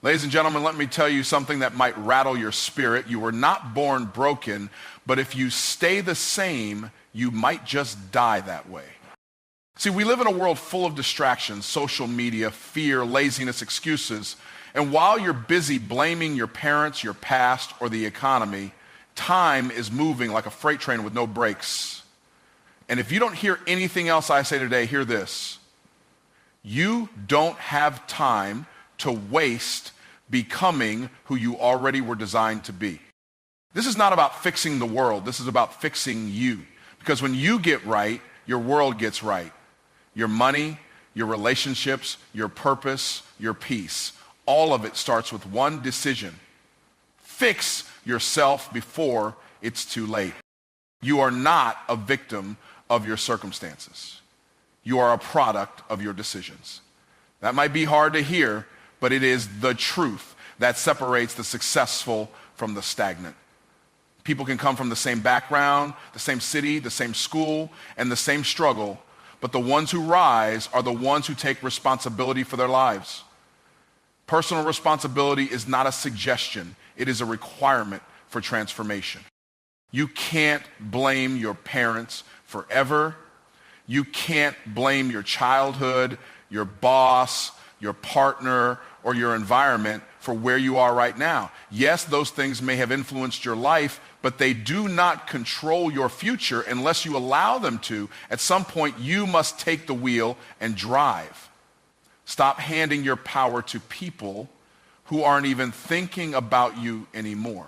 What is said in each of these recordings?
Ladies and gentlemen, let me tell you something that might rattle your spirit. You were not born broken, but if you stay the same, you might just die that way. See, we live in a world full of distractions, social media, fear, laziness, excuses. And while you're busy blaming your parents, your past, or the economy, time is moving like a freight train with no brakes. And if you don't hear anything else I say today, hear this. You don't have time to waste becoming who you already were designed to be. This is not about fixing the world. This is about fixing you. Because when you get right, your world gets right. Your money, your relationships, your purpose, your peace. All of it starts with one decision. Fix yourself before it's too late. You are not a victim of your circumstances. You are a product of your decisions. That might be hard to hear, but it is the truth that separates the successful from the stagnant. People can come from the same background, the same city, the same school, and the same struggle, but the ones who rise are the ones who take responsibility for their lives. Personal responsibility is not a suggestion. It is a requirement for transformation. You can't blame your parents forever. You can't blame your childhood, your boss, your partner, or your environment for where you are right now. Yes, those things may have influenced your life, but they do not control your future unless you allow them to. At some point, you must take the wheel and drive. Stop handing your power to people who aren't even thinking about you anymore.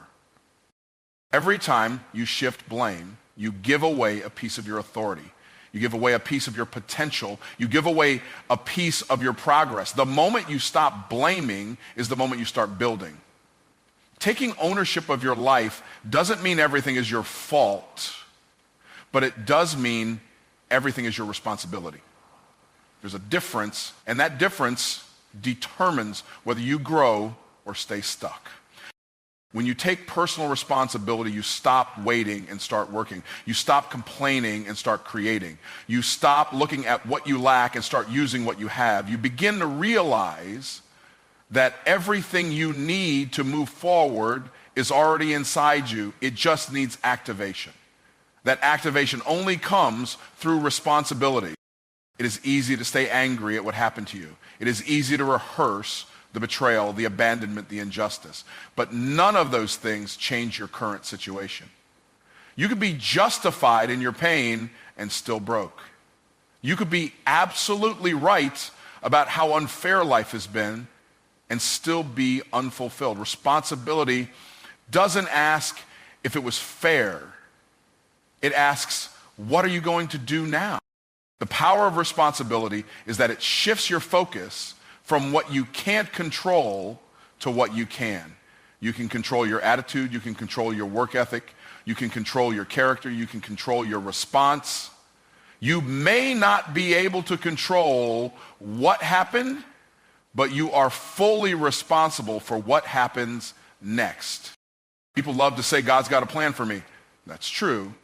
Every time you shift blame, you give away a piece of your authority. You give away a piece of your potential. You give away a piece of your progress. The moment you stop blaming is the moment you start building. Taking ownership of your life doesn't mean everything is your fault, but it does mean everything is your responsibility. There's a difference, and that difference determines whether you grow or stay stuck. When you take personal responsibility, you stop waiting and start working. You stop complaining and start creating. You stop looking at what you lack and start using what you have. You begin to realize that everything you need to move forward is already inside you. It just needs activation. That activation only comes through responsibility. It is easy to stay angry at what happened to you. It is easy to rehearse the betrayal, the abandonment, the injustice. But none of those things change your current situation. You could be justified in your pain and still broke. You could be absolutely right about how unfair life has been and still be unfulfilled. Responsibility doesn't ask if it was fair. It asks, what are you going to do now? The power of responsibility is that it shifts your focus from what you can't control to what you can. You can control your attitude, you can control your work ethic, you can control your character, you can control your response. You may not be able to control what happened, but you are fully responsible for what happens next. People love to say, God's got a plan for me. That's true,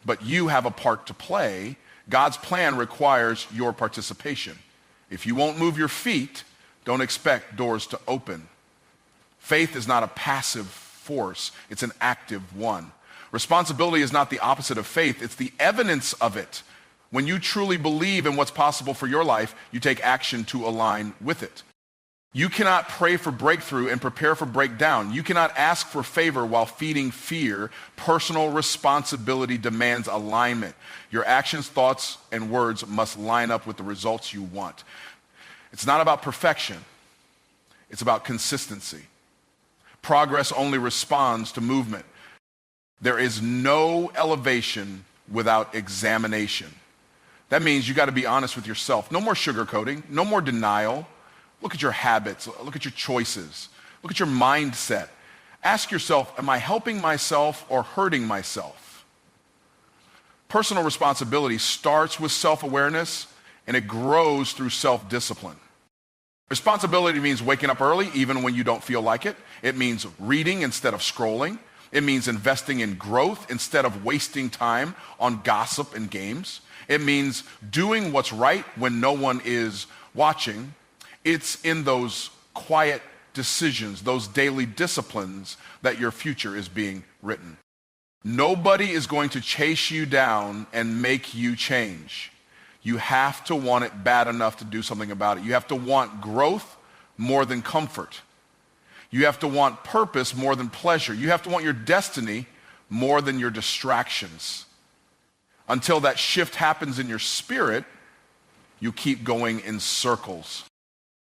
but you have a part to play. God's plan requires your participation. If you won't move your feet, don't expect doors to open. Faith is not a passive force, it's an active one. Responsibility is not the opposite of faith, it's the evidence of it. When you truly believe in what's possible for your life, you take action to align with it. You cannot pray for breakthrough and prepare for breakdown. You cannot ask for favor while feeding fear. Personal responsibility demands alignment. Your actions, thoughts, and words must line up with the results you want. It's not about perfection. It's about consistency. Progress only responds to movement. There is no elevation without examination. That means you got to be honest with yourself. No more sugarcoating, no more denial. Look at your habits, look at your choices, look at your mindset. Ask yourself, am I helping myself or hurting myself? Personal responsibility starts with self-awareness and it grows through self-discipline. Responsibility means waking up early even when you don't feel like it. It means reading instead of scrolling. It means investing in growth instead of wasting time on gossip and games. It means doing what's right when no one is watching. It's in those quiet decisions, those daily disciplines, that your future is being written. Nobody is going to chase you down and make you change. You have to want it bad enough to do something about it. You have to want growth more than comfort. You have to want purpose more than pleasure. You have to want your destiny more than your distractions. Until that shift happens in your spirit, you keep going in circles.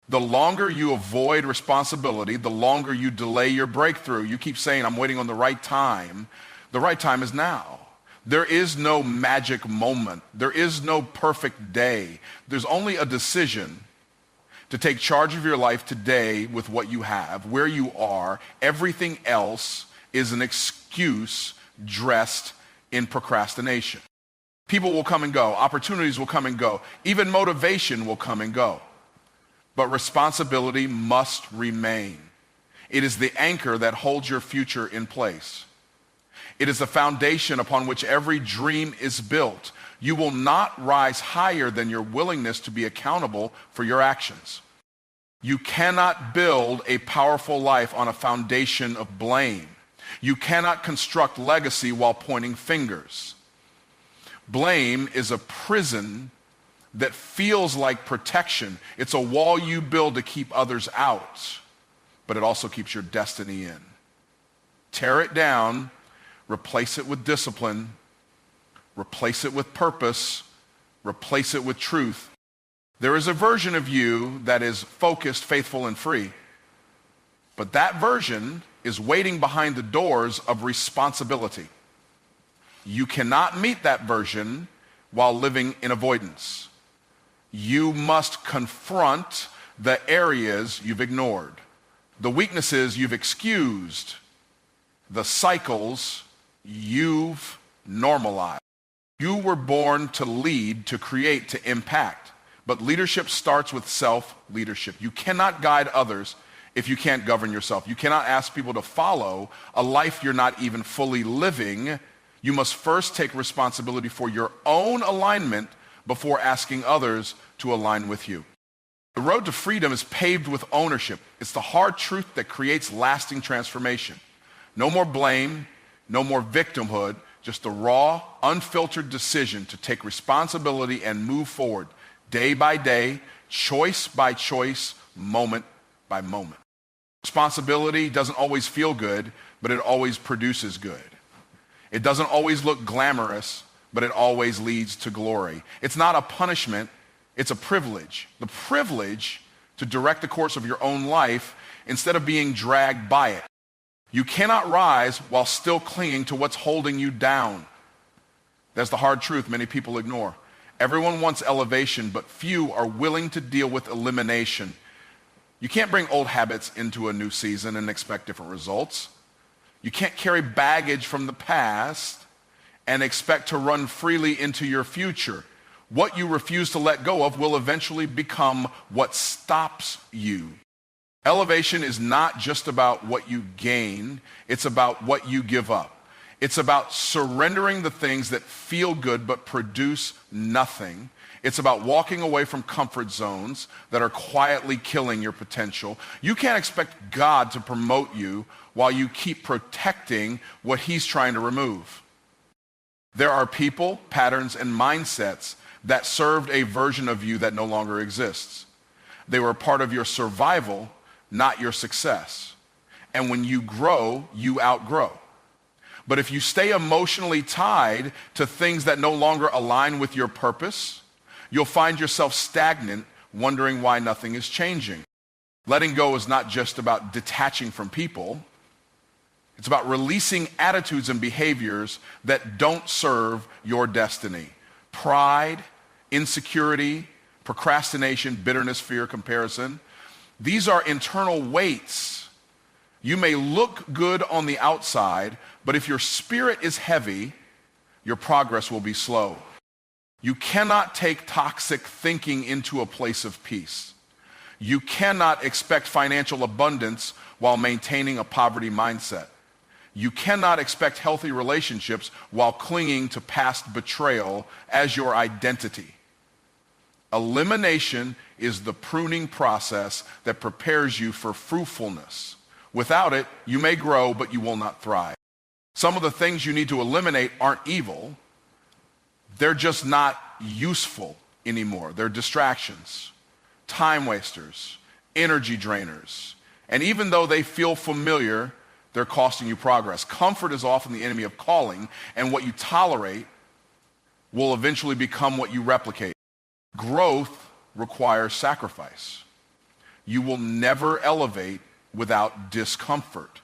The longer you avoid responsibility, the longer you delay your breakthrough. You keep saying, I'm waiting on the right time. The right time is now. There is no magic moment. There is no perfect day. There's only a decision to take charge of your life today with what you have, where you are. Everything else is an excuse dressed in procrastination. People will come and go. Opportunities will come and go. Even motivation will come and go. But responsibility must remain. It is the anchor that holds your future in place. It is the foundation upon which every dream is built. You will not rise higher than your willingness to be accountable for your actions. You cannot build a powerful life on a foundation of blame. You cannot construct legacy while pointing fingers. Blame is a prison that feels like protection. It's a wall you build to keep others out, but it also keeps your destiny in. Tear it down, replace it with discipline, replace it with purpose, replace it with truth. There is a version of you that is focused, faithful, and free, but that version is waiting behind the doors of responsibility. You cannot meet that version while living in avoidance. You must confront the areas you've ignored, the weaknesses you've excused, the cycles you've normalized. You were born to lead, to create, to impact. But leadership starts with self-leadership. You cannot guide others if you can't govern yourself. You cannot ask people to follow a life you're not even fully living. You must first take responsibility for your own alignment before asking others to align with you. The road to freedom is paved with ownership. It's the hard truth that creates lasting transformation. No more blame, no more victimhood, just the raw, unfiltered decision to take responsibility and move forward day by day, choice by choice, moment by moment. Responsibility doesn't always feel good, but it always produces good. It doesn't always look glamorous, but it always leads to glory. It's not a punishment, it's a privilege. The privilege to direct the course of your own life instead of being dragged by it. You cannot rise while still clinging to what's holding you down. That's the hard truth many people ignore. Everyone wants elevation, but few are willing to deal with elimination. You can't bring old habits into a new season and expect different results. You can't carry baggage from the past and expect to run freely into your future. What you refuse to let go of will eventually become what stops you. Elevation is not just about what you gain, it's about what you give up. It's about surrendering the things that feel good but produce nothing. It's about walking away from comfort zones that are quietly killing your potential. You can't expect God to promote you while you keep protecting what He's trying to remove. There are people, patterns, and mindsets that served a version of you that no longer exists. They were part of your survival, not your success. And when you grow, you outgrow. But if you stay emotionally tied to things that no longer align with your purpose, you'll find yourself stagnant, wondering why nothing is changing. Letting go is not just about detaching from people. It's about releasing attitudes and behaviors that don't serve your destiny. Pride, insecurity, procrastination, bitterness, fear, comparison. These are internal weights. You may look good on the outside, but if your spirit is heavy, your progress will be slow. You cannot take toxic thinking into a place of peace. You cannot expect financial abundance while maintaining a poverty mindset. You cannot expect healthy relationships while clinging to past betrayal as your identity. Elimination is the pruning process that prepares you for fruitfulness. Without it, you may grow, but you will not thrive. Some of the things you need to eliminate aren't evil. They're just not useful anymore. They're distractions, time wasters, energy drainers. And even though they feel familiar, they're costing you progress. Comfort is often the enemy of calling, and what you tolerate will eventually become what you replicate. Growth requires sacrifice. You will never elevate without discomfort.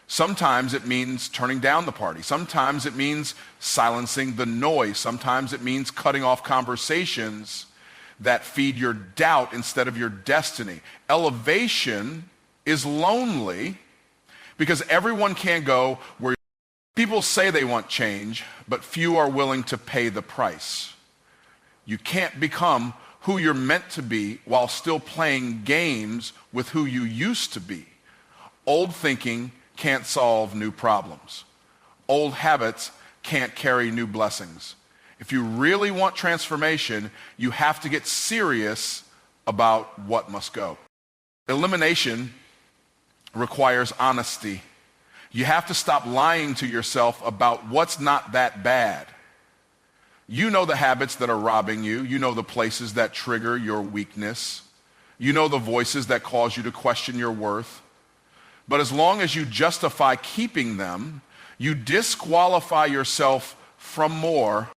Sometimes it means turning down the party. Sometimes it means silencing the noise. Sometimes it means cutting off conversations that feed your doubt instead of your destiny. Elevation is lonely because everyone can't go where people say they want change, but few are willing to pay the price. You can't become who you're meant to be while still playing games with who you used to be. Old thinking can't solve new problems. Old habits can't carry new blessings. If you really want transformation, you have to get serious about what must go. Elimination requires honesty. You have to stop lying to yourself about what's not that bad. You know the habits that are robbing you. You know the places that trigger your weakness. You know the voices that cause you to question your worth. But as long as you justify keeping them, you disqualify yourself from more.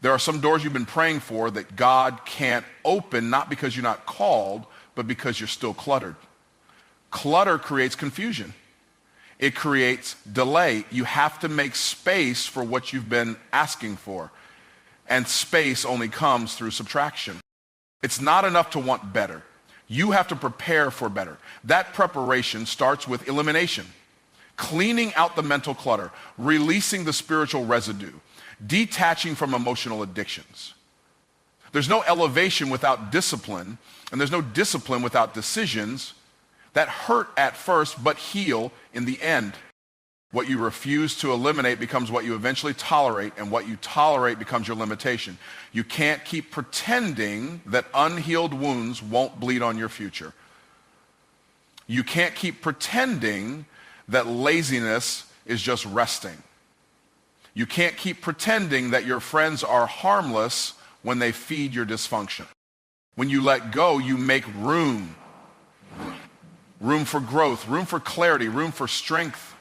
There are some doors you've been praying for that God can't open, not because you're not called, but because you're still cluttered. Clutter creates confusion. It creates delay. You have to make space for what you've been asking for. And space only comes through subtraction. It's not enough to want better. You have to prepare for better. That preparation starts with elimination, cleaning out the mental clutter, releasing the spiritual residue, detaching from emotional addictions. There's no elevation without discipline, and there's no discipline without decisions that hurt at first but heal in the end. What you refuse to eliminate becomes what you eventually tolerate, and what you tolerate becomes your limitation. You can't keep pretending that unhealed wounds won't bleed on your future. You can't keep pretending that laziness is just resting. You can't keep pretending that your friends are harmless when they feed your dysfunction. When you let go, you make room. Room for growth, room for clarity, room for strength.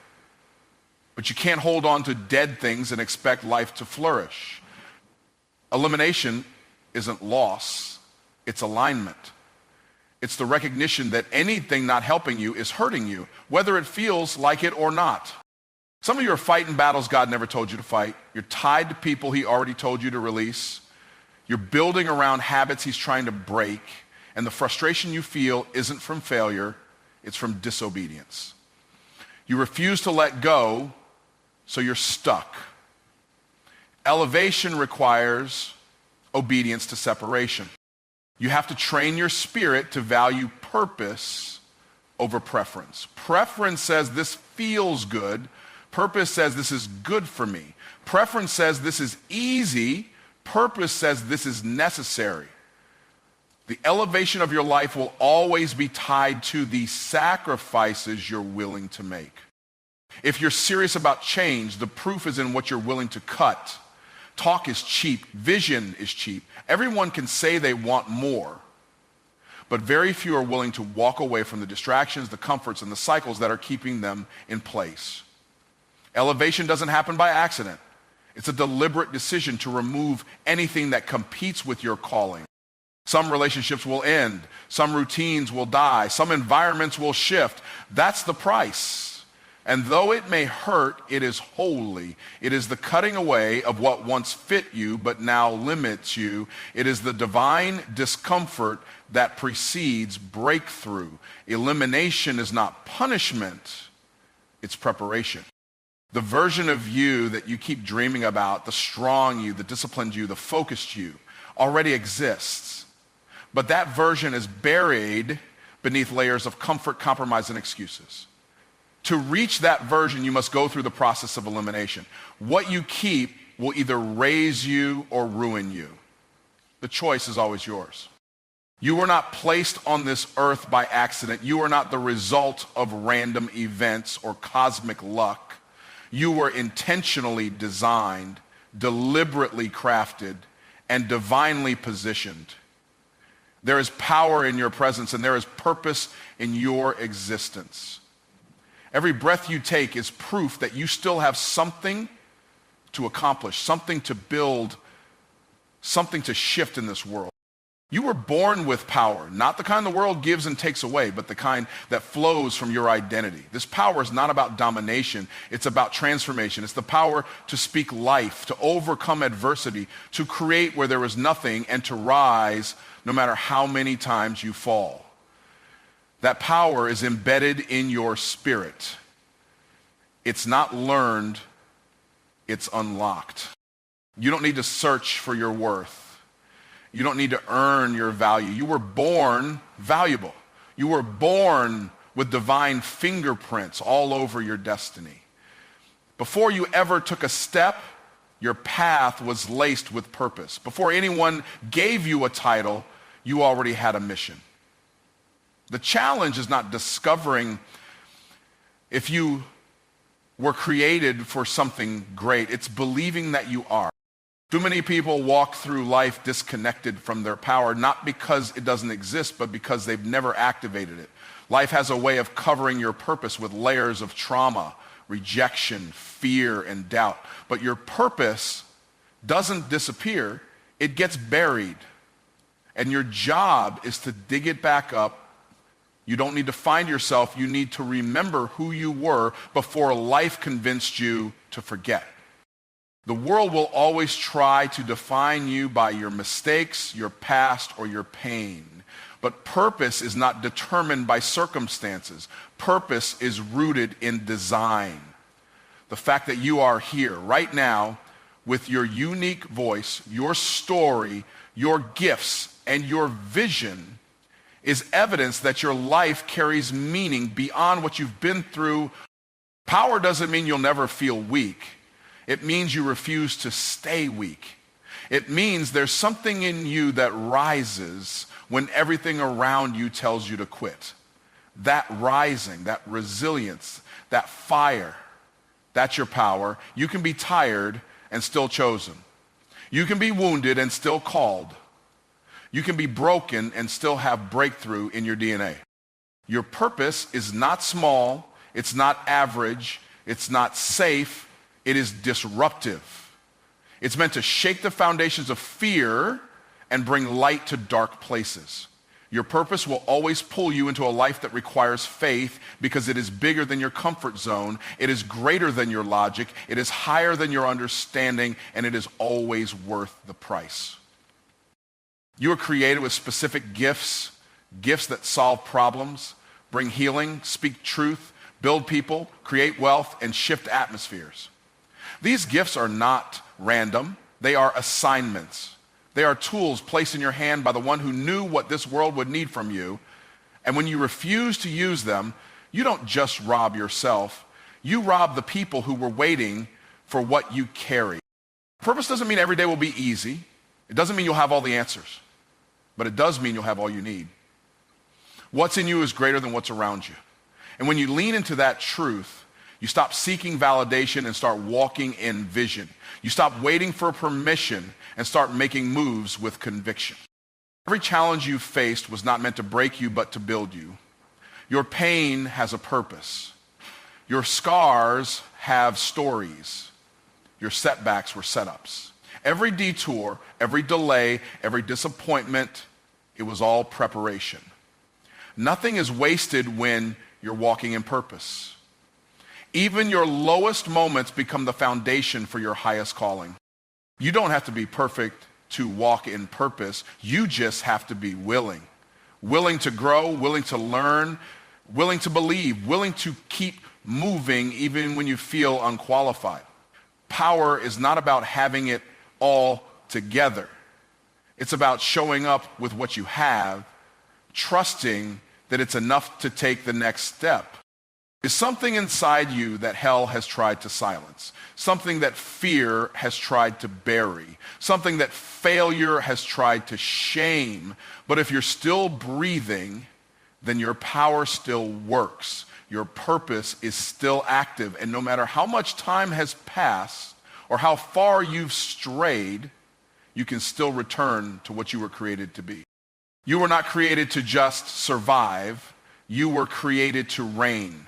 But you can't hold on to dead things and expect life to flourish. Elimination isn't loss, it's alignment. It's the recognition that anything not helping you is hurting you, whether it feels like it or not. Some of you are fighting battles God never told you to fight. You're tied to people He already told you to release. You're building around habits He's trying to break. And the frustration you feel isn't from failure, it's from disobedience. You refuse to let go, so you're stuck. Elevation requires obedience to separation. You have to train your spirit to value purpose over preference. Preference says this feels good. Purpose says this is good for me. Preference says this is easy. Purpose says this is necessary. The elevation of your life will always be tied to the sacrifices you're willing to make. If you're serious about change, the proof is in what you're willing to cut. Talk is cheap. Vision is cheap. Everyone can say they want more, but very few are willing to walk away from the distractions, the comforts, and the cycles that are keeping them in place. Elevation doesn't happen by accident. It's a deliberate decision to remove anything that competes with your calling. Some relationships will end. Some routines will die. Some environments will shift. That's the price. And though it may hurt, it is holy. It is the cutting away of what once fit you but now limits you. It is the divine discomfort that precedes breakthrough. Elimination is not punishment, it's preparation. The version of you that you keep dreaming about, the strong you, the disciplined you, the focused you, already exists. But that version is buried beneath layers of comfort, compromise, and excuses. To reach that version, you must go through the process of elimination. What you keep will either raise you or ruin you. The choice is always yours. You were not placed on this earth by accident. You are not the result of random events or cosmic luck. You were intentionally designed, deliberately crafted, and divinely positioned. There is power in your presence, and there is purpose in your existence. Every breath you take is proof that you still have something to accomplish, something to build, something to shift in this world. You were born with power, not the kind the world gives and takes away, but the kind that flows from your identity. This power is not about domination, it's about transformation. It's the power to speak life, to overcome adversity, to create where there is nothing, and to rise no matter how many times you fall. That power is embedded in your spirit. It's not learned, it's unlocked. You don't need to search for your worth. You don't need to earn your value. You were born valuable. You were born with divine fingerprints all over your destiny. Before you ever took a step, your path was laced with purpose. Before anyone gave you a title, you already had a mission. The challenge is not discovering if you were created for something great. It's believing that you are. Too many people walk through life disconnected from their power, not because it doesn't exist, but because they've never activated it. Life has a way of covering your purpose with layers of trauma, rejection, fear, and doubt. But your purpose doesn't disappear, it gets buried. And your job is to dig it back up. You don't need to find yourself, you need to remember who you were before life convinced you to forget. The world will always try to define you by your mistakes, your past, or your pain. But purpose is not determined by circumstances. Purpose is rooted in design. The fact that you are here right now with your unique voice, your story, your gifts, and your vision is evidence that your life carries meaning beyond what you've been through. Power doesn't mean you'll never feel weak. It means you refuse to stay weak. It means there's something in you that rises when everything around you tells you to quit. That rising, that resilience, that fire, that's your power. You can be tired and still chosen. You can be wounded and still called. You can be broken and still have breakthrough in your DNA. Your purpose is not small, it's not average, it's not safe, it is disruptive. It's meant to shake the foundations of fear and bring light to dark places. Your purpose will always pull you into a life that requires faith because it is bigger than your comfort zone, it is greater than your logic, it is higher than your understanding, and it is always worth the price. You are created with specific gifts, gifts that solve problems, bring healing, speak truth, build people, create wealth, and shift atmospheres. These gifts are not random. They are assignments. They are tools placed in your hand by the one who knew what this world would need from you. And when you refuse to use them, you don't just rob yourself. You rob the people who were waiting for what you carry. Purpose doesn't mean every day will be easy. It doesn't mean you'll have all the answers. But it does mean you'll have all you need. What's in you is greater than what's around you. And when you lean into that truth, you stop seeking validation and start walking in vision. You stop waiting for permission and start making moves with conviction. Every challenge you faced was not meant to break you, but to build you. Your pain has a purpose. Your scars have stories. Your setbacks were setups. Every detour, every delay, every disappointment, it was all preparation. Nothing is wasted when you're walking in purpose. Even your lowest moments become the foundation for your highest calling. You don't have to be perfect to walk in purpose. You just have to be willing. Willing to grow, willing to learn, willing to believe, willing to keep moving even when you feel unqualified. Power is not about having it all together. It's about showing up with what you have, trusting that it's enough to take the next step. is something inside you that hell has tried to silence, something that fear has tried to bury, something that failure has tried to shame. But if you're still breathing, then your power still works. Your purpose is still active. And no matter how much time has passed or how far you've strayed, you can still return to what you were created to be. You were not created to just survive. You were created to reign.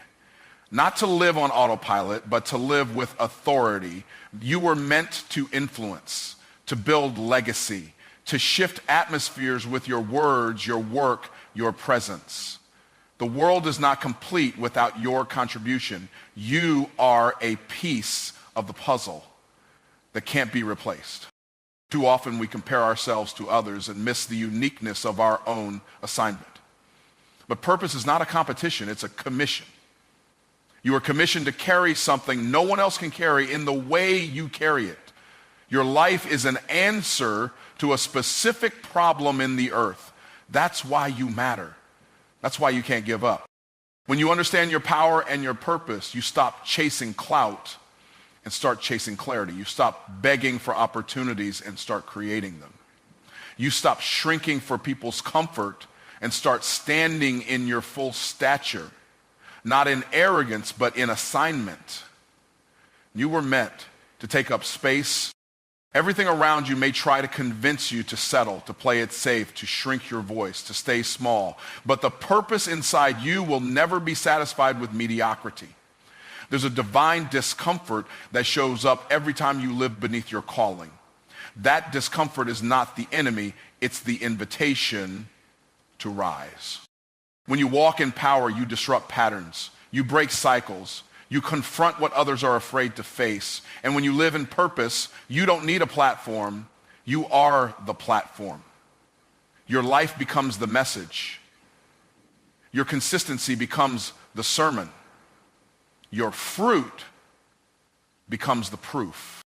Not to live on autopilot, but to live with authority. You were meant to influence, to build legacy, to shift atmospheres with your words, your work, your presence. The world is not complete without your contribution. You are a piece of the puzzle that can't be replaced. Too often we compare ourselves to others and miss the uniqueness of our own assignment. But purpose is not a competition, it's a commission. You are commissioned to carry something no one else can carry in the way you carry it. Your life is an answer to a specific problem in the earth. That's why you matter. That's why you can't give up. When you understand your power and your purpose, you stop chasing clout and start chasing clarity. You stop begging for opportunities and start creating them. You stop shrinking for people's comfort and start standing in your full stature. Not in arrogance, but in assignment. You were meant to take up space. Everything around you may try to convince you to settle, to play it safe, to shrink your voice, to stay small. But the purpose inside you will never be satisfied with mediocrity. There's a divine discomfort that shows up every time you live beneath your calling. That discomfort is not the enemy, it's the invitation to rise. When you walk in power, you disrupt patterns. You break cycles. You confront what others are afraid to face. And when you live in purpose, you don't need a platform. You are the platform. Your life becomes the message. Your consistency becomes the sermon. Your fruit becomes the proof.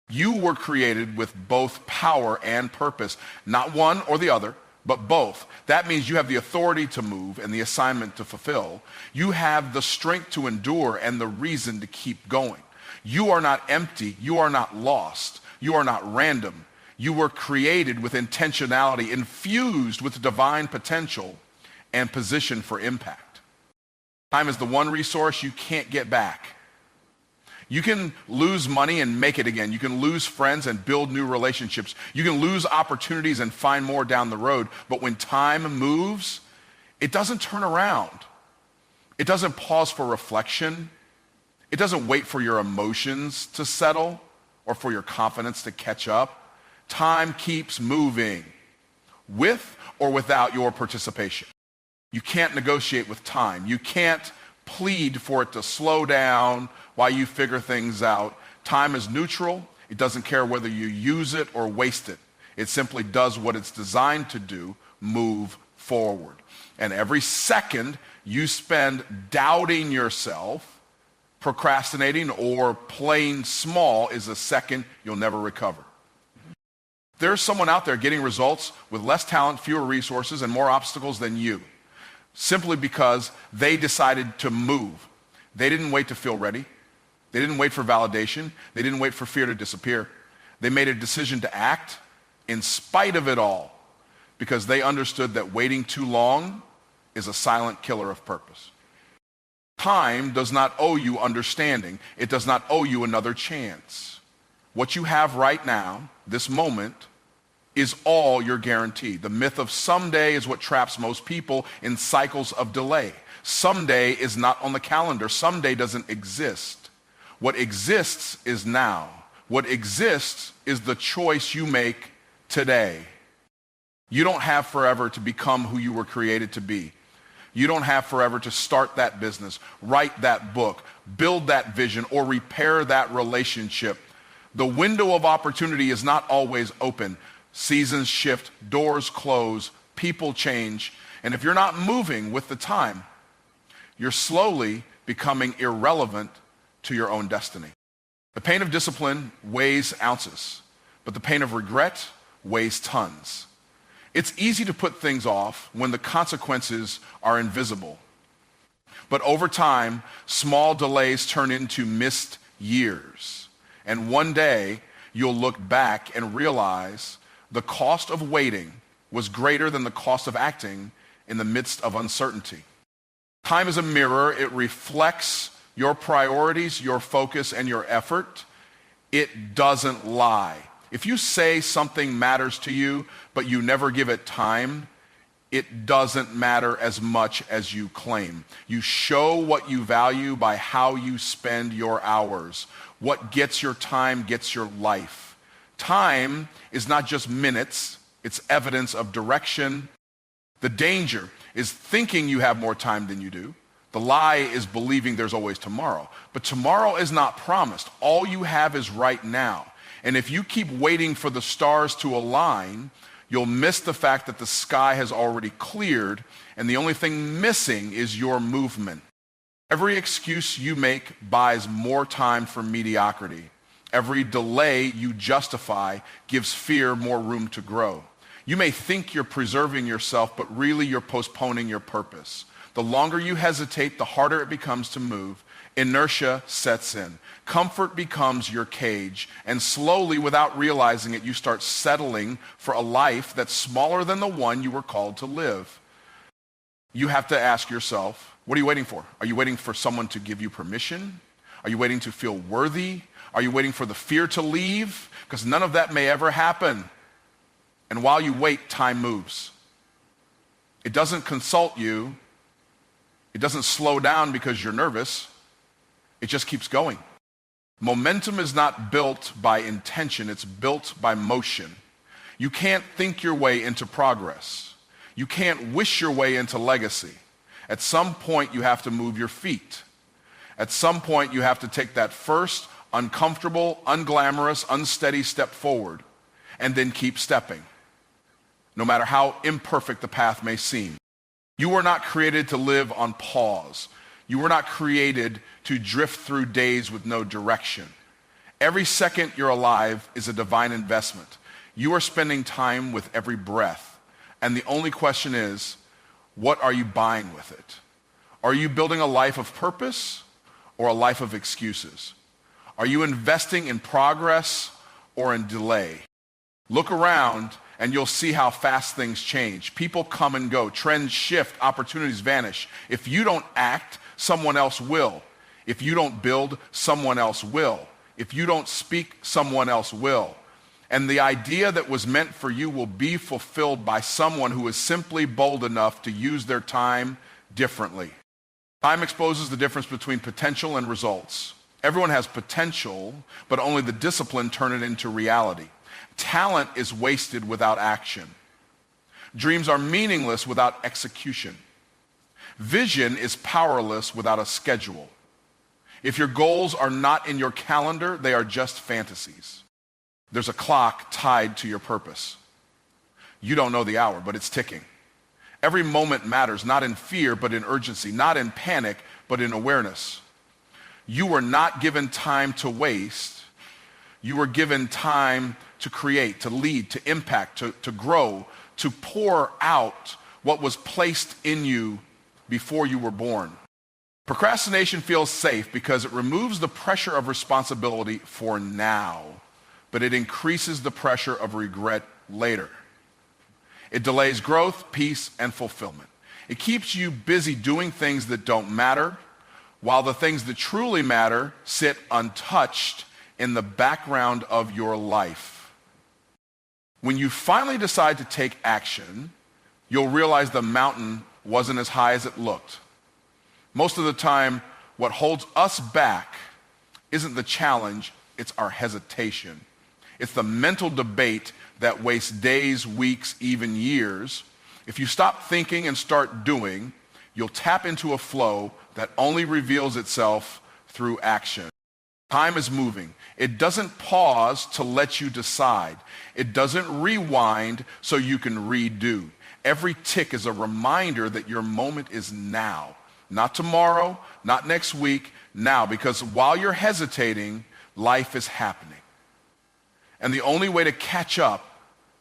You were created with both power and purpose, not one or the other, but both. That means you have the authority to move and the assignment to fulfill. You have the strength to endure and the reason to keep going. You are not empty. You are not lost. You are not random. You were created with intentionality, infused with divine potential and positioned for impact. Time is the one resource you can't get back. You can lose money and make it again. You can lose friends and build new relationships. You can lose opportunities and find more down the road. But when time moves, it doesn't turn around. It doesn't pause for reflection. It doesn't wait for your emotions to settle or for your confidence to catch up. Time keeps moving with or without your participation. You can't negotiate with time. You can't plead for it to slow down while you figure things out. Time is neutral. It doesn't care whether you use it or waste it. It simply does what it's designed to do, move forward. And every second you spend doubting yourself, procrastinating, or playing small is a second you'll never recover. There's someone out there getting results with less talent, fewer resources, and more obstacles than you, simply because they decided to move. They didn't wait to feel ready. They didn't wait for validation. They didn't wait for fear to disappear. They made a decision to act in spite of it all because they understood that waiting too long is a silent killer of purpose. Time does not owe you understanding. It does not owe you another chance. What you have right now, this moment, is all you're guaranteed. The myth of someday is what traps most people in cycles of delay. Someday is not on the calendar. Someday doesn't exist. What exists is now. What exists is the choice you make today. You don't have forever to become who you were created to be. You don't have forever to start that business, write that book, build that vision, or repair that relationship. The window of opportunity is not always open. Seasons shift, doors close, people change, and if you're not moving with the time, you're slowly becoming irrelevant to your own destiny. The pain of discipline weighs ounces, but the pain of regret weighs tons. It's easy to put things off when the consequences are invisible. But over time, small delays turn into missed years. And one day, you'll look back and realize the cost of waiting was greater than the cost of acting in the midst of uncertainty. Time is a mirror. It reflects your priorities, your focus, and your effort. It doesn't lie. If you say something matters to you, but you never give it time, it doesn't matter as much as you claim. You show what you value by how you spend your hours. What gets your time gets your life. Time is not just minutes, it's evidence of direction. The danger is thinking you have more time than you do. The lie is believing there's always tomorrow. But tomorrow is not promised. All you have is right now. And if you keep waiting for the stars to align, you'll miss the fact that the sky has already cleared, and the only thing missing is your movement. Every excuse you make buys more time for mediocrity. Every delay you justify gives fear more room to grow. You may think you're preserving yourself, but really you're postponing your purpose. The longer you hesitate, the harder it becomes to move. Inertia sets in. Comfort becomes your cage. And slowly, without realizing it, you start settling for a life that's smaller than the one you were called to live. You have to ask yourself, what are you waiting for? Are you waiting for someone to give you permission? Are you waiting to feel worthy? Are you waiting for the fear to leave? Because none of that may ever happen. And while you wait, time moves. It doesn't consult you. It doesn't slow down because you're nervous. It just keeps going. Momentum is not built by intention. It's built by motion. You can't think your way into progress. You can't wish your way into legacy. At some point, you have to move your feet. At some point, you have to take that first uncomfortable, unglamorous, unsteady step forward and then keep stepping, no matter how imperfect the path may seem. You were not created to live on pause. You were not created to drift through days with no direction. Every second you're alive is a divine investment. You are spending time with every breath. And the only question is, what are you buying with it? Are you building a life of purpose or a life of excuses? Are you investing in progress or in delay? Look around and you'll see how fast things change. People come and go. Trends shift. Opportunities vanish. If you don't act, someone else will. If you don't build, someone else will. If you don't speak, someone else will. And the idea that was meant for you will be fulfilled by someone who is simply bold enough to use their time differently. Time exposes the difference between potential and results. Everyone has potential, but only the discipline turn it into reality. Talent is wasted without action. Dreams are meaningless without execution. Vision is powerless without a schedule. If your goals are not in your calendar, they are just fantasies. There's a clock tied to your purpose. You don't know the hour, but it's ticking. Every moment matters, not in fear, but in urgency, not in panic, but in awareness. You were not given time to waste. You were given time to create, to lead, to impact, to grow, to pour out what was placed in you before you were born. Procrastination feels safe because it removes the pressure of responsibility for now, but it increases the pressure of regret later. It delays growth, peace, and fulfillment. It keeps you busy doing things that don't matter, while the things that truly matter sit untouched in the background of your life. When you finally decide to take action, you'll realize the mountain wasn't as high as it looked. Most of the time, what holds us back isn't the challenge, it's our hesitation. It's the mental debate that wastes days, weeks, even years. If you stop thinking and start doing, you'll tap into a flow that only reveals itself through action. Time is moving. It doesn't pause to let you decide. It doesn't rewind so you can redo. Every tick is a reminder that your moment is now. Not tomorrow, not next week, now. Because while you're hesitating, life is happening. And the only way to catch up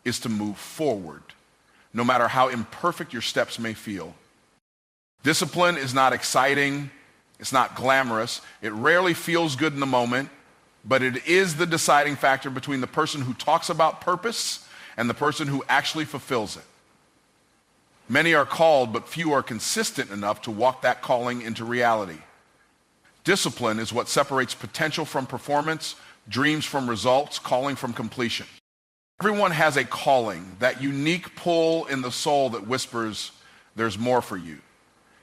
is to move forward, no matter how imperfect your steps may feel. Discipline is not exciting. It's not glamorous. It rarely feels good in the moment, but it is the deciding factor between the person who talks about purpose and the person who actually fulfills it. Many are called, but few are consistent enough to walk that calling into reality. Discipline is what separates potential from performance, dreams from results, calling from completion. Everyone has a calling, that unique pull in the soul that whispers, there's more for you.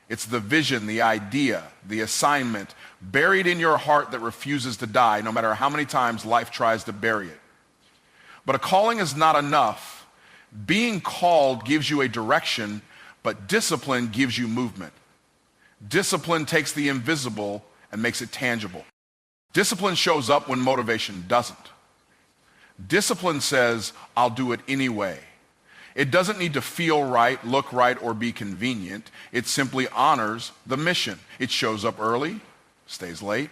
It's the vision, the idea, the assignment buried in your heart that refuses to die, no matter how many times life tries to bury it. But a calling is not enough. Being called gives you a direction, but discipline gives you movement. Discipline takes the invisible and makes it tangible. Discipline shows up when motivation doesn't. Discipline says, I'll do it anyway. It doesn't need to feel right, look right, or be convenient. It simply honors the mission. It shows up early, stays late,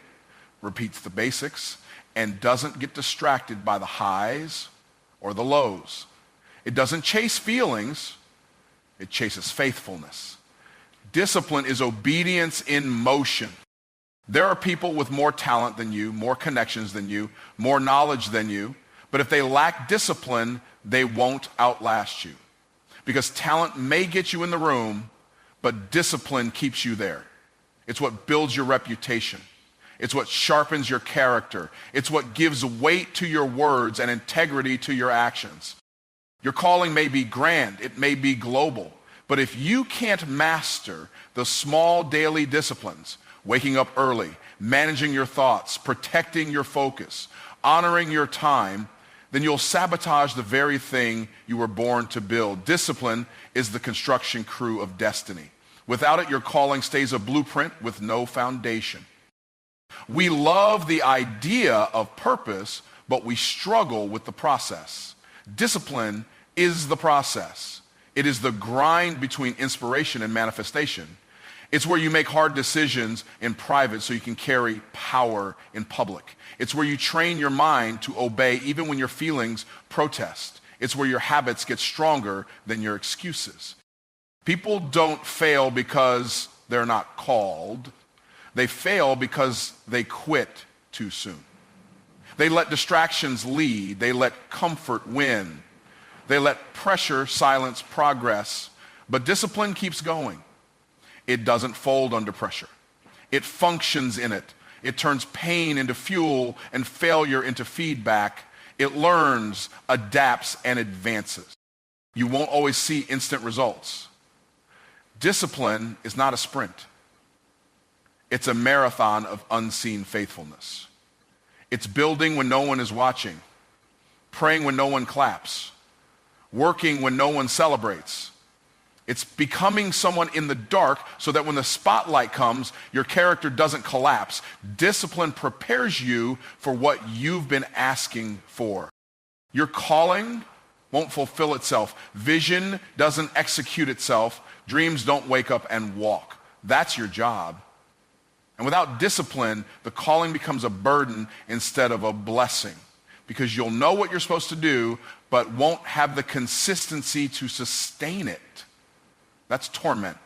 repeats the basics, and doesn't get distracted by the highs or the lows. It doesn't chase feelings, it chases faithfulness. Discipline is obedience in motion. There are people with more talent than you, more connections than you, more knowledge than you, but if they lack discipline, they won't outlast you. Because talent may get you in the room, but discipline keeps you there. It's what builds your reputation. It's what sharpens your character. It's what gives weight to your words and integrity to your actions. Your calling may be grand, it may be global, but if you can't master the small daily disciplines, waking up early, managing your thoughts, protecting your focus, honoring your time, then you'll sabotage the very thing you were born to build. Discipline is the construction crew of destiny. Without it, your calling stays a blueprint with no foundation. We love the idea of purpose, but we struggle with the process. Discipline is the process. It is the grind between inspiration and manifestation. It's where you make hard decisions in private so you can carry power in public. It's where you train your mind to obey even when your feelings protest. It's where your habits get stronger than your excuses. People don't fail because they're not called. They fail because they quit too soon. They let distractions lead. They let comfort win. They let pressure silence progress. But discipline keeps going. It doesn't fold under pressure. It functions in it. It turns pain into fuel and failure into feedback. It learns, adapts, and advances. You won't always see instant results. Discipline is not a sprint. It's a marathon of unseen faithfulness. It's building when no one is watching, praying when no one claps, working when no one celebrates. It's becoming someone in the dark so that when the spotlight comes, your character doesn't collapse. Discipline prepares you for what you've been asking for. Your calling won't fulfill itself. Vision doesn't execute itself. Dreams don't wake up and walk. That's your job. And without discipline, the calling becomes a burden instead of a blessing, because you'll know what you're supposed to do, but won't have the consistency to sustain it. That's torment.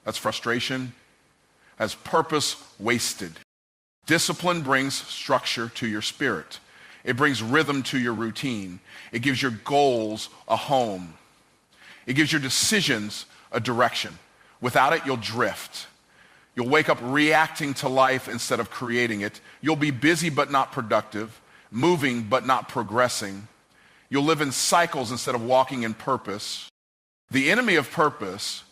That's frustration. That's purpose wasted. Discipline brings structure to your spirit. It brings rhythm to your routine. It gives your goals a home. It gives your decisions a direction. Without it, you'll drift. You'll wake up reacting to life instead of creating it. You'll be busy but not productive, moving but not progressing. You'll live in cycles instead of walking in purpose. The enemy of purpose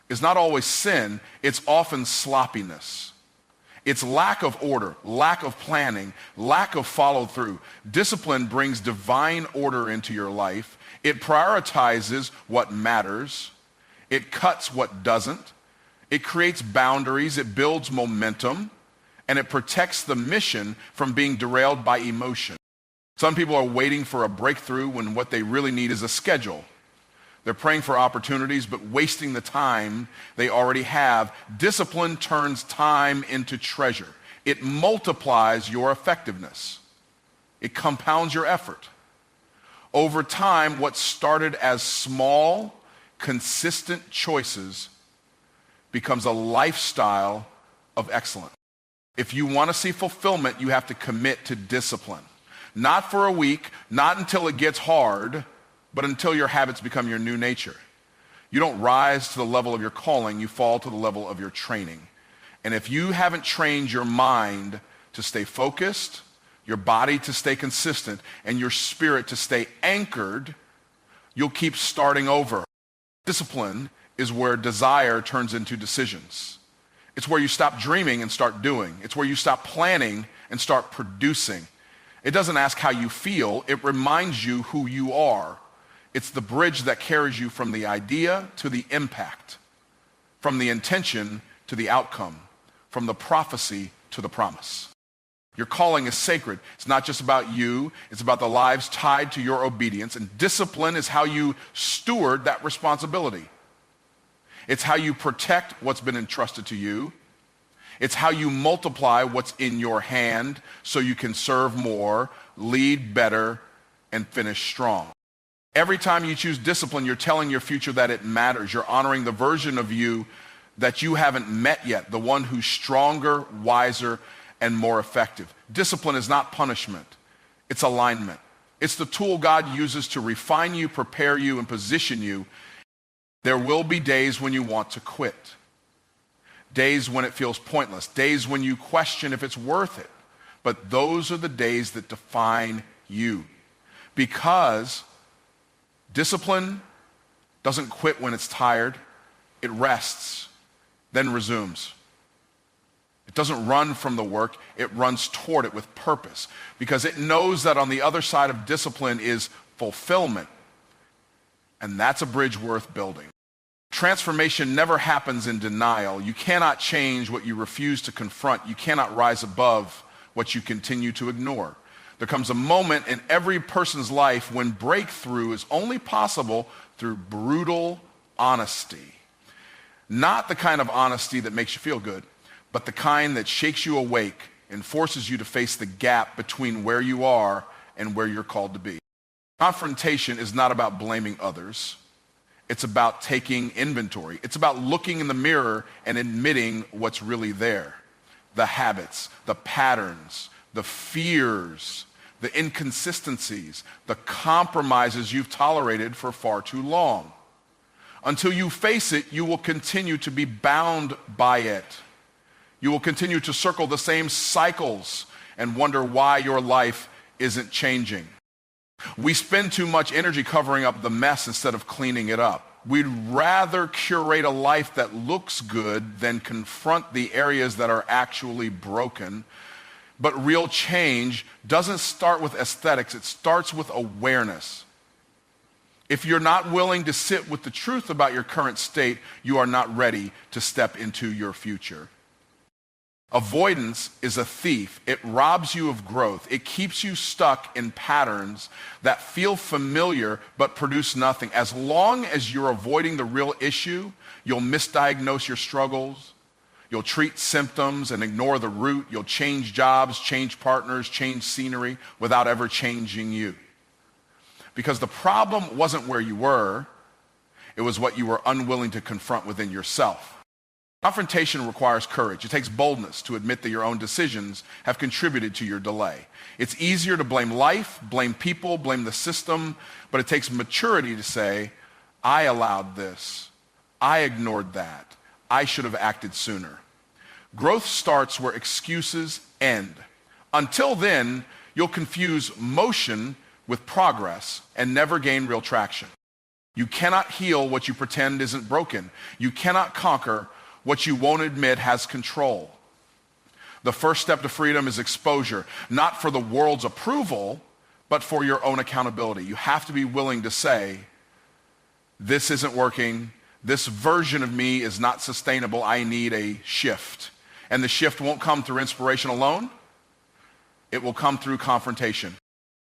is not always sin, it's often sloppiness. It's lack of order, lack of planning, lack of follow through. Discipline brings divine order into your life. It prioritizes what matters. It cuts what doesn't. It creates boundaries. It builds momentum. And it protects the mission from being derailed by emotion. Some people are waiting for a breakthrough when what they really need is a schedule. They're praying for opportunities, but wasting the time they already have. Discipline turns time into treasure. It multiplies your effectiveness. It compounds your effort. Over time, what started as small, consistent choices becomes a lifestyle of excellence. If you want to see fulfillment, you have to commit to discipline. Not for a week, not until it gets hard, but until your habits become your new nature. You don't rise to the level of your calling, you fall to the level of your training. And if you haven't trained your mind to stay focused, your body to stay consistent, and your spirit to stay anchored, you'll keep starting over. Discipline is where desire turns into decisions. It's where you stop dreaming and start doing. It's where you stop planning and start producing. It doesn't ask how you feel, it reminds you who you are. It's the bridge that carries you from the idea to the impact, from the intention to the outcome, from the prophecy to the promise. Your calling is sacred. It's not just about you. It's about the lives tied to your obedience. And discipline is how you steward that responsibility. It's how you protect what's been entrusted to you. It's how you multiply what's in your hand so you can serve more, lead better, and finish strong. Every time you choose discipline, you're telling your future that it matters. You're honoring the version of you that you haven't met yet, the one who's stronger, wiser, and more effective. Discipline is not punishment. It's alignment. It's the tool God uses to refine you, prepare you, and position you. There will be days when you want to quit. Days when it feels pointless. Days when you question if it's worth it. But those are the days that define you. Because discipline doesn't quit when it's tired. It rests, then resumes. It doesn't run from the work, it runs toward it with purpose because it knows that on the other side of discipline is fulfillment. And that's a bridge worth building. Transformation never happens in denial. You cannot change what you refuse to confront. You cannot rise above what you continue to ignore. There comes a moment in every person's life when breakthrough is only possible through brutal honesty. Not the kind of honesty that makes you feel good, but the kind that shakes you awake and forces you to face the gap between where you are and where you're called to be. Confrontation is not about blaming others. It's about taking inventory. It's about looking in the mirror and admitting what's really there. The habits, the patterns, the fears, the inconsistencies, the compromises you've tolerated for far too long. Until you face it, you will continue to be bound by it. You will continue to circle the same cycles and wonder why your life isn't changing. We spend too much energy covering up the mess instead of cleaning it up. We'd rather curate a life that looks good than confront the areas that are actually broken. But real change doesn't start with aesthetics, it starts with awareness. If you're not willing to sit with the truth about your current state, you are not ready to step into your future. Avoidance is a thief. It robs you of growth. It keeps you stuck in patterns that feel familiar but produce nothing. As long as you're avoiding the real issue, you'll misdiagnose your struggles. You'll treat symptoms and ignore the root. You'll change jobs, change partners, change scenery without ever changing you. Because the problem wasn't where you were, it was what you were unwilling to confront within yourself. Confrontation requires courage. It takes boldness to admit that your own decisions have contributed to your delay. It's easier to blame life, blame people, blame the system, but it takes maturity to say, I allowed this. I ignored that. I should have acted sooner. Growth starts where excuses end. Until then, you'll confuse motion with progress and never gain real traction. You cannot heal what you pretend isn't broken. You cannot conquer what you won't admit has control. The first step to freedom is exposure, not for the world's approval, but for your own accountability. You have to be willing to say, this isn't working, this version of me is not sustainable, I need a shift. And the shift won't come through inspiration alone, it will come through confrontation.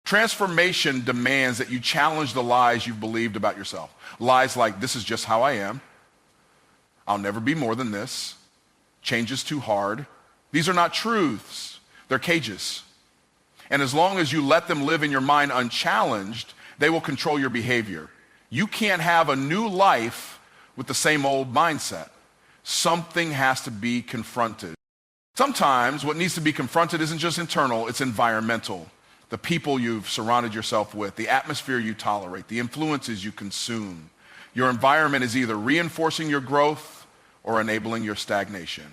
Transformation demands that you challenge the lies you've believed about yourself. Lies like, this is just how I am. I'll never be more than this. Change is too hard. These are not truths. They're cages. And as long as you let them live in your mind unchallenged, they will control your behavior. You can't have a new life with the same old mindset. Something has to be confronted. Sometimes what needs to be confronted isn't just internal, it's environmental. The people you've surrounded yourself with, the atmosphere you tolerate, the influences you consume. Your environment is either reinforcing your growth or enabling your stagnation.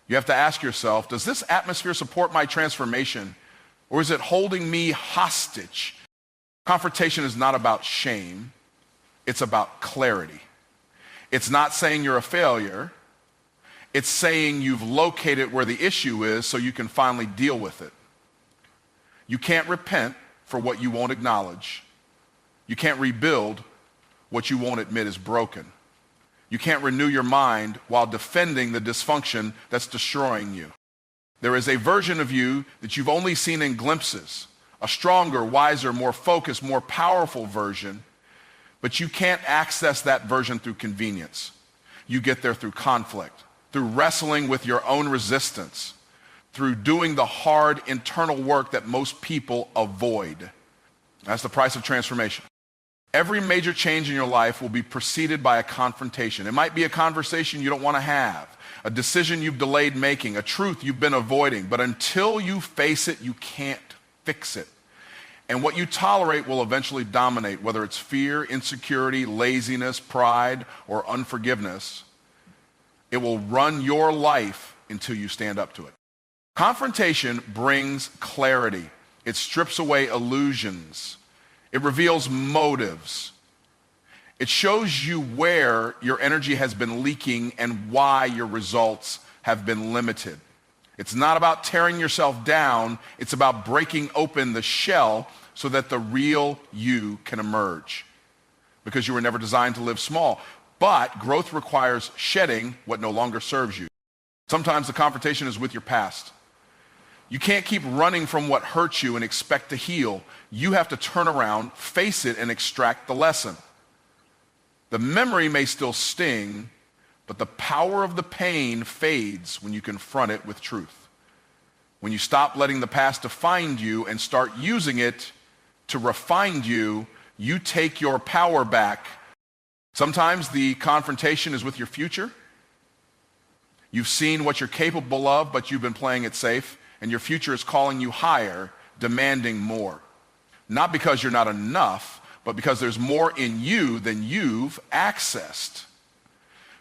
You have to ask yourself, does this atmosphere support my transformation, or is it holding me hostage? Confrontation is not about shame, it's about clarity. It's not saying you're a failure, it's saying you've located where the issue is so you can finally deal with it. You can't repent for what you won't acknowledge. You can't rebuild what you won't admit is broken. You can't renew your mind while defending the dysfunction that's destroying you. There is a version of you that you've only seen in glimpses, a stronger, wiser, more focused, more powerful version, but you can't access that version through convenience. You get there through conflict, through wrestling with your own resistance, through doing the hard internal work that most people avoid. That's the price of transformation. Every major change in your life will be preceded by a confrontation. It might be a conversation you don't want to have, a decision you've delayed making, a truth you've been avoiding, but until you face it, you can't fix it. And what you tolerate will eventually dominate, whether it's fear, insecurity, laziness, pride, or unforgiveness. It will run your life until you stand up to it. Confrontation brings clarity. It strips away illusions. It reveals motives. It shows you where your energy has been leaking and why your results have been limited. It's not about tearing yourself down. It's about breaking open the shell so that the real you can emerge. Because you were never designed to live small. But growth requires shedding what no longer serves you. Sometimes the confrontation is with your past. You can't keep running from what hurts you and expect to heal. You have to turn around, face it, and extract the lesson. The memory may still sting, but the power of the pain fades when you confront it with truth. When you stop letting the past define you and start using it to refine you, you take your power back. Sometimes the confrontation is with your future. You've seen what you're capable of, but you've been playing it safe, and your future is calling you higher, demanding more. Not because you're not enough, but because there's more in you than you've accessed.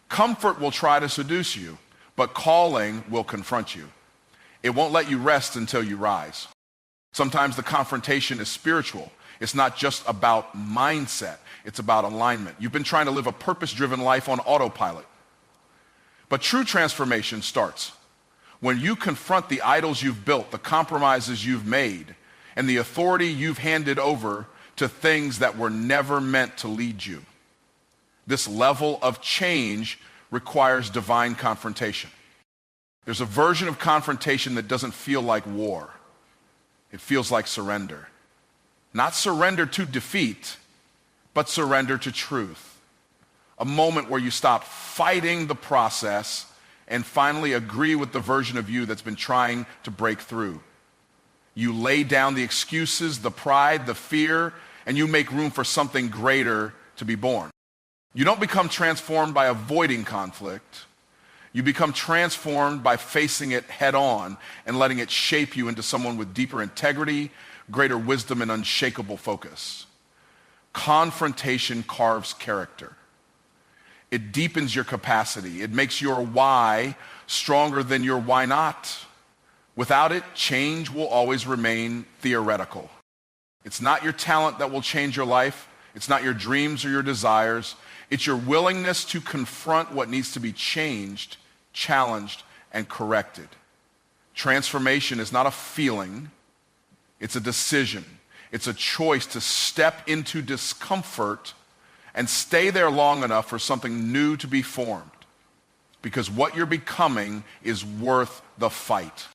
Comfort will try to seduce you, but calling will confront you. It won't let you rest until you rise. Sometimes the confrontation is spiritual. It's not just about mindset. It's about alignment. You've been trying to live a purpose-driven life on autopilot. But true transformation starts when you confront the idols you've built, the compromises you've made, and the authority you've handed over to things that were never meant to lead you. This level of change requires divine confrontation. There's a version of confrontation that doesn't feel like war. It feels like surrender. Not surrender to defeat, but surrender to truth. A moment where you stop fighting the process and finally agree with the version of you that's been trying to break through. You lay down the excuses, the pride, the fear, and you make room for something greater to be born. You don't become transformed by avoiding conflict. You become transformed by facing it head on and letting it shape you into someone with deeper integrity, greater wisdom, and unshakable focus. Confrontation carves character. It deepens your capacity. It makes your why stronger than your why not. Without it, change will always remain theoretical. It's not your talent that will change your life. It's not your dreams or your desires. It's your willingness to confront what needs to be changed, challenged, and corrected. Transformation is not a feeling. It's a decision. It's a choice to step into discomfort and stay there long enough for something new to be formed. Because what you're becoming is worth the fight.